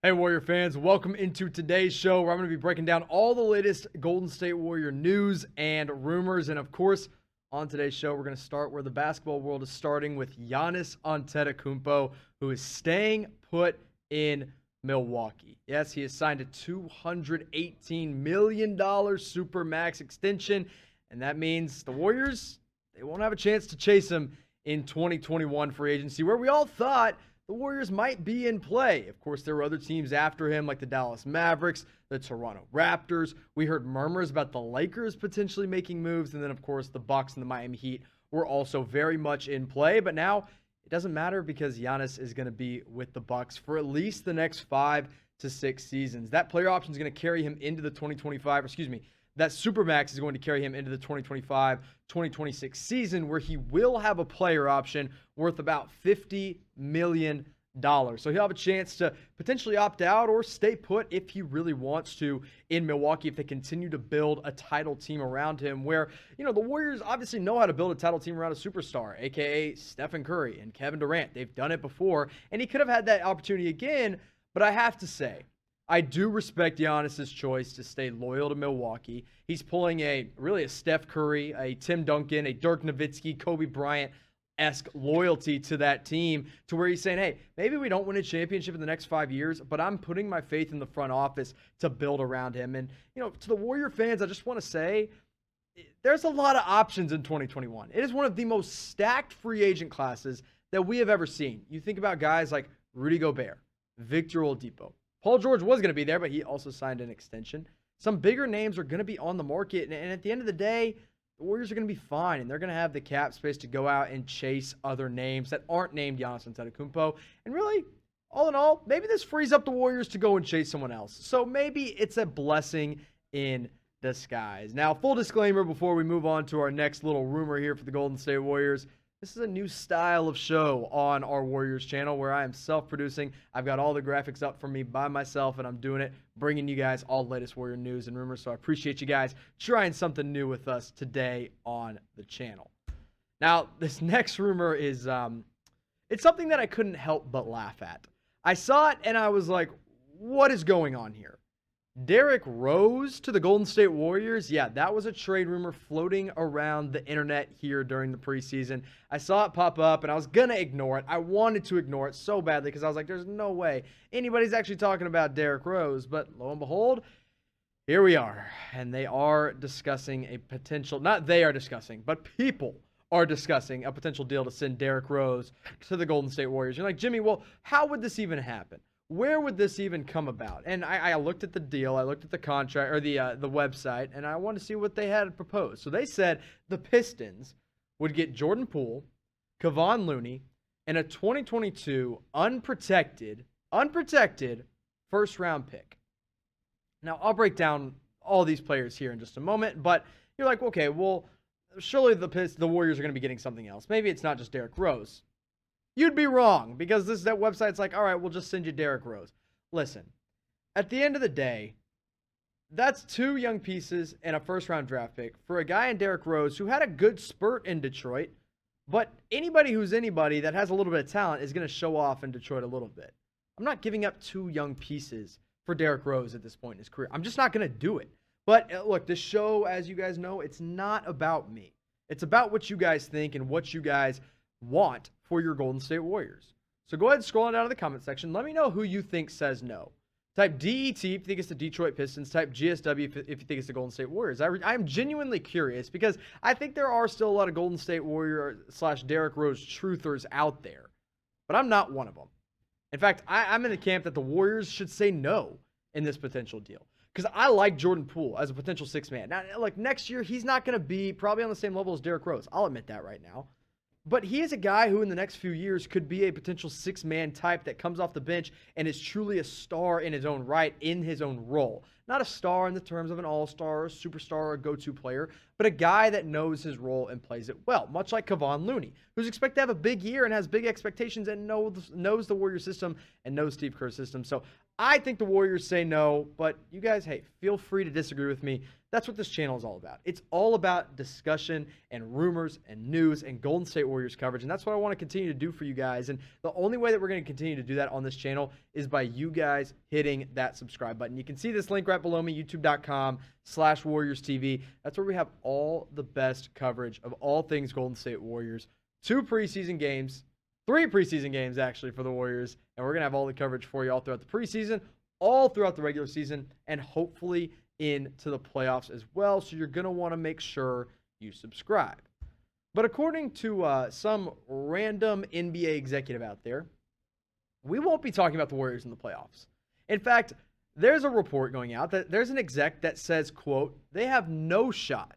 Hey, Warrior fans, welcome into today's show where I'm going to be breaking down all the latest Golden State Warrior news and rumors. And of course, on today's show, we're going to start where the basketball world is starting with Giannis Antetokounmpo, who is staying put in Milwaukee. Yes, he has signed a $218 million Supermax extension, and that means the Warriors, they won't have a chance to chase him in 2021 free agency, where we all thought the Warriors might be in play. Of course, there were other teams after him, like the Dallas Mavericks, the Toronto Raptors. We heard murmurs about the Lakers potentially making moves. And then, of course, the Bucks and the Miami Heat were also very much in play. But now it doesn't matter because Giannis is going to be with the Bucks for at least the next 5 to 6 seasons. That player option is going to carry him into the 2025, that Supermax is going to carry him into the 2025-2026 season, where he will have a player option worth about $50 million. So he'll have a chance to potentially opt out or stay put if he really wants to in Milwaukee if they continue to build a title team around him, where, the Warriors obviously know how to build a title team around a superstar, aka Stephen Curry and Kevin Durant. They've done it before, and he could have had that opportunity again, but I have to say, I do respect Giannis's choice to stay loyal to Milwaukee. He's pulling a Steph Curry, a Tim Duncan, a Dirk Nowitzki, Kobe Bryant-esque loyalty to that team, to where he's saying, hey, maybe we don't win a championship in the next 5 years, but I'm putting my faith in the front office to build around him. And, to the Warrior fans, I just want to say, there's a lot of options in 2021. It is one of the most stacked free agent classes that we have ever seen. You think about guys like Rudy Gobert, Victor Oladipo. Paul George was going to be there, but he also signed an extension. Some bigger names are going to be on the market, and at the end of the day, the Warriors are going to be fine, and they're going to have the cap space to go out and chase other names that aren't named Giannis Antetokounmpo. And really, all in all, maybe this frees up the Warriors to go and chase someone else. So maybe it's a blessing in disguise. Now, full disclaimer before we move on to our next little rumor here for the Golden State Warriors. This is a new style of show on our Warriors channel where I am self-producing. I've got all the graphics up for me by myself, and I'm doing it, bringing you guys all the latest Warrior news and rumors. So I appreciate you guys trying something new with us today on the channel. Now, this next rumor is, it's something that I couldn't help but laugh at. I saw it, and I was like, what is going on here? Derrick Rose to the Golden State Warriors. Yeah, that was a trade rumor floating around the internet here during the preseason. I saw it pop up, and I was going to ignore it. I wanted to ignore it so badly because I was like, there's no way anybody's actually talking about Derrick Rose. But lo and behold, here we are. And they are discussing a potential, not they are discussing, but people are discussing a potential deal to send Derrick Rose to the Golden State Warriors. You're like, Jimmy, well, how would this even happen? Where would this even come about? And I looked at the deal, I looked at the contract, or the website, and I wanted to see what they had proposed. So they said the Pistons would get Jordan Poole, Kevon Looney, and a 2022 unprotected first-round pick. Now, I'll break down all these players here in just a moment, but you're like, okay, well, surely the Warriors are going to be getting something else. Maybe it's not just Derrick Rose. You'd be wrong, because that website's like, all right, we'll just send you Derrick Rose. Listen, at the end of the day, that's 2 young pieces and a first-round draft pick for a guy in Derrick Rose who had a good spurt in Detroit, but anybody who's anybody that has a little bit of talent is going to show off in Detroit a little bit. I'm not giving up 2 young pieces for Derrick Rose at this point in his career. I'm just not going to do it. But look, this show, as you guys know, it's not about me. It's about what you guys think and what you guys want for your Golden State Warriors. So go ahead and scroll down to the comment section. Let me know who you think says no. Type DET if you think it's the Detroit Pistons. Type GSW if you think it's the Golden State Warriors. I'm genuinely curious because I think there are still a lot of Golden State Warrior / Derrick Rose truthers out there. But I'm not one of them. In fact, I'm in the camp that the Warriors should say no in this potential deal. Because I like Jordan Poole as a potential 6th man. Now, like next year, he's not going to be probably on the same level as Derrick Rose. I'll admit that right now. But he is a guy who in the next few years could be a potential 6-man type that comes off the bench and is truly a star in his own right, in his own role. Not a star in the terms of an all-star, a superstar, or a go-to player, but a guy that knows his role and plays it well, much like Kevon Looney, who's expected to have a big year and has big expectations and knows the Warrior system and knows Steve Kerr's system. So I think the Warriors say no, but you guys, hey, feel free to disagree with me. That's what this channel is all about. It's all about discussion and rumors and news and Golden State Warriors coverage, and that's what I want to continue to do for you guys. And the only way that we're going to continue to do that on this channel is by you guys hitting that subscribe button. You can see this link right below me, youtube.com/WarriorsTV. That's where we have all the best coverage of all things Golden State Warriors. 2 preseason games. 3 preseason games, actually, for the Warriors. And we're going to have all the coverage for you all throughout the preseason, all throughout the regular season, and hopefully into the playoffs as well. So you're going to want to make sure you subscribe. But according to some random NBA executive out there, we won't be talking about the Warriors in the playoffs. In fact, there's a report going out that there's an exec that says, quote, they have no shot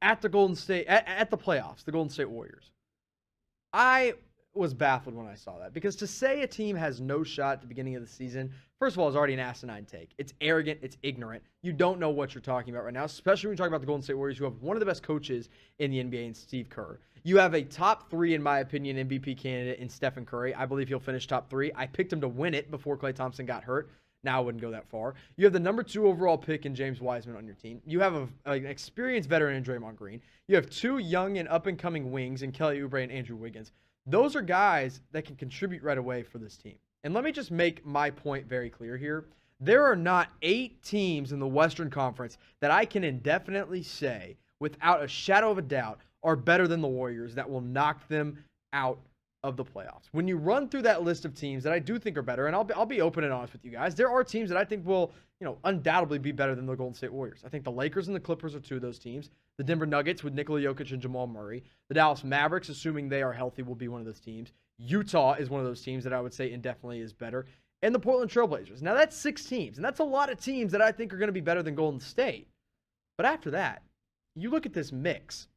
at the Golden State, at the playoffs, the Golden State Warriors. I was baffled when I saw that, because to say a team has no shot at the beginning of the season, first of all, is already an asinine take. It's arrogant. It's ignorant. You don't know what you're talking about right now, especially when you talk about the Golden State Warriors, who have one of the best coaches in the NBA in Steve Kerr. You have a top 3, in my opinion, MVP candidate in Stephen Curry. I believe he'll finish top 3. I picked him to win it before Klay Thompson got hurt. Now I wouldn't go that far. You have the number 2 overall pick in James Wiseman on your team. You have an experienced veteran in Draymond Green. You have 2 young and up-and-coming wings in Kelly Oubre and Andrew Wiggins. Those are guys that can contribute right away for this team. And let me just make my point very clear here. There are not 8 teams in the Western Conference that I can indefinitely say, without a shadow of a doubt, are better than the Warriors that will knock them out of the playoffs. When you run through that list of teams that I do think are better, and I'll be open and honest with you guys, there are teams that I think will, undoubtedly be better than the Golden State Warriors. I think the Lakers and the Clippers are 2 of those teams. The Denver Nuggets with Nikola Jokic and Jamal Murray. The Dallas Mavericks, assuming they are healthy, will be one of those teams. Utah is one of those teams that I would say indefinitely is better. And the Portland Trailblazers. Now, that's 6 teams, and that's a lot of teams that I think are going to be better than Golden State. But after that, you look at this mix,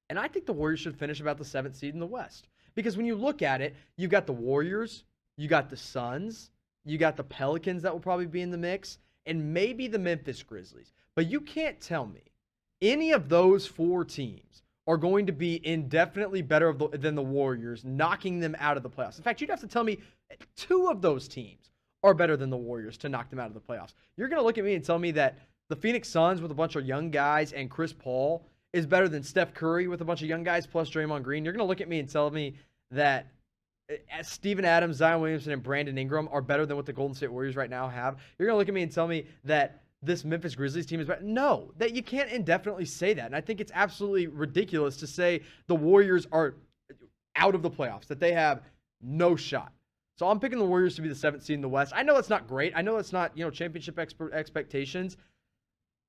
and I think the Warriors should finish about the 7th seed in the West. Because when you look at it, you got the Warriors, you got the Suns, you got the Pelicans that will probably be in the mix, and maybe the Memphis Grizzlies. But you can't tell me any of those 4 teams are going to be indefinitely better than the Warriors, knocking them out of the playoffs. In fact, you'd have to tell me 2 of those teams are better than the Warriors to knock them out of the playoffs. You're going to look at me and tell me that the Phoenix Suns with a bunch of young guys and Chris Paul is better than Steph Curry with a bunch of young guys plus Draymond Green. You're going to look at me and tell me that Steven Adams, Zion Williamson, and Brandon Ingram are better than what the Golden State Warriors right now have. You're going to look at me and tell me that this Memphis Grizzlies team is better. No, that you can't indefinitely say that. And I think it's absolutely ridiculous to say the Warriors are out of the playoffs, that they have no shot. So I'm picking the Warriors to be the 7th seed in the West. I know that's not great. I know that's not, championship expectations.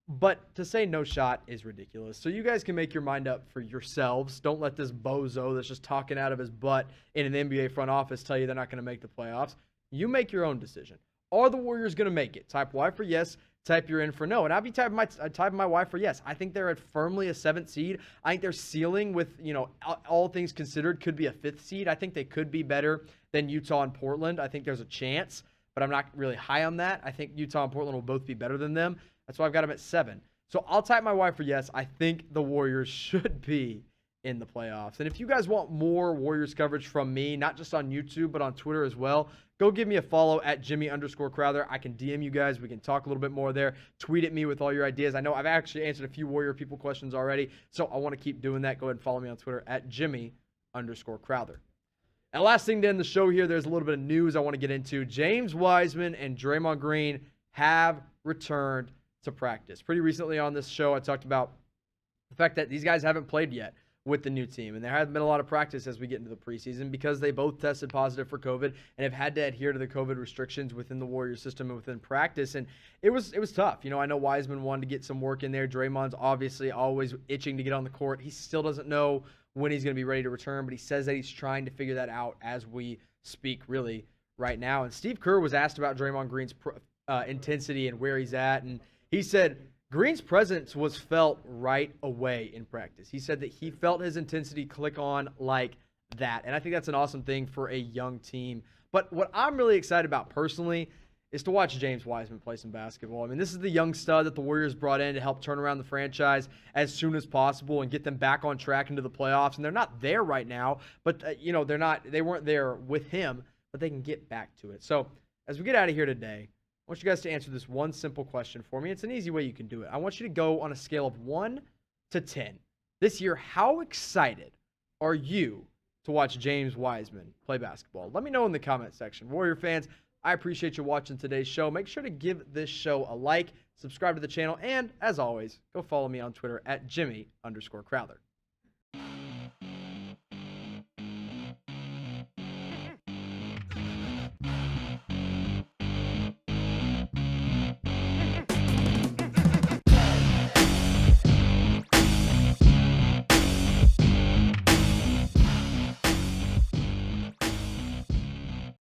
But to say no shot is ridiculous. So you guys can make your mind up for yourselves. Don't let this bozo that's just talking out of his butt in an NBA front office tell you they're not going to make the playoffs. You make your own decision. Are the Warriors going to make it? Type Y for yes. Type you're in for no. And I'll be typing my Y for yes. I think they're at firmly a 7th seed. I think their ceiling with, all things considered could be a 5th seed. I think they could be better than Utah and Portland. I think there's a chance, but I'm not really high on that. I think Utah and Portland will both be better than them. That's why I've got them at 7. So I'll type my Y for yes. I think the Warriors should be in the playoffs. And if you guys want more Warriors coverage from me, not just on YouTube, but on Twitter as well, go give me a follow at Jimmy_Crowther. I can DM you guys. We can talk a little bit more there. Tweet at me with all your ideas. I know I've actually answered a few Warrior people questions already, so I want to keep doing that. Go ahead and follow me on Twitter at Jimmy_Crowther. And last thing to end the show here, there's a little bit of news I want to get into. James Wiseman and Draymond Green have returned to practice. Pretty recently on this show, I talked about the fact that these guys haven't played yet with the new team, and there hasn't been a lot of practice as we get into the preseason because they both tested positive for COVID and have had to adhere to the COVID restrictions within the Warriors system and within practice, and it was tough. I know Wiseman wanted to get some work in there. Draymond's obviously always itching to get on the court. He still doesn't know when he's going to be ready to return, but he says that he's trying to figure that out as we speak really right now. And Steve Kerr was asked about Draymond Green's intensity and where he's at, and he said Green's presence was felt right away in practice. He said that he felt his intensity click on like that. And I think that's an awesome thing for a young team. But what I'm really excited about personally is to watch James Wiseman play some basketball. I mean, this is the young stud that the Warriors brought in to help turn around the franchise as soon as possible and get them back on track into the playoffs. And they're not there right now, but they weren't there with him. but they can get back to it. So as we get out of here today, I want you guys to answer this one simple question for me. It's an easy way you can do it. I want you to go on a scale of 1 to 10. This year, how excited are you to watch James Wiseman play basketball? Let me know in the comment section. Warrior fans, I appreciate you watching today's show. Make sure to give this show a like, subscribe to the channel, and as always, go follow me on Twitter at Jimmy_Crowther.